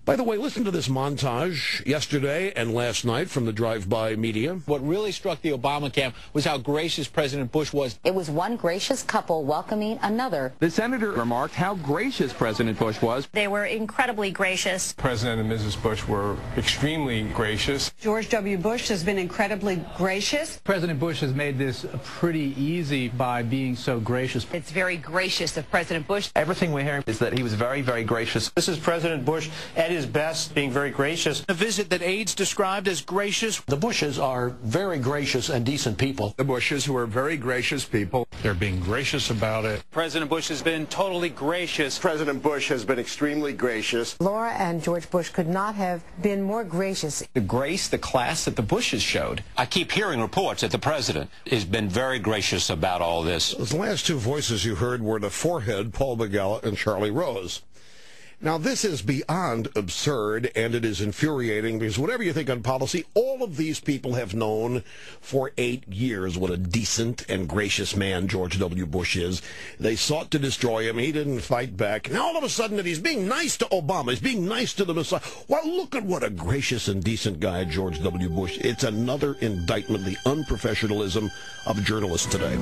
By the way, listen to this montage yesterday and last night from the drive-by media. What really struck the Obama camp was how gracious President Bush was. It was one gracious couple welcoming another. The senator remarked how gracious President Bush was. They were incredibly gracious. President and Mrs. Bush were extremely gracious. George W. Bush has been incredibly gracious. President Bush has made this pretty easy by being so gracious. It's very gracious of President Bush. Everything we're hearing is that he was very, very gracious. This is President Bush at his best, being very gracious. A visit that aides described as gracious. The Bushes are very gracious and decent people. The Bushes, who are very gracious people. They're being gracious about it. President Bush has been totally gracious. President Bush has been extremely gracious. Laura and George Bush could not have been more gracious. The grace, the class that the Bushes showed. I keep hearing reports that the president has been very gracious about all this. The last two voices you heard were the forehead, Paul Begala and Charlie Rose. Now, this is beyond absurd, and it is infuriating, because whatever you think on policy, all of these people have known for 8 years what a decent and gracious man George W. Bush is. They sought to destroy him. He didn't fight back. Now, all of a sudden, that he's being nice to Obama. He's being nice to the Messiah. Well, look at what a gracious and decent guy George W. Bush. It's another indictment, the unprofessionalism of journalists today.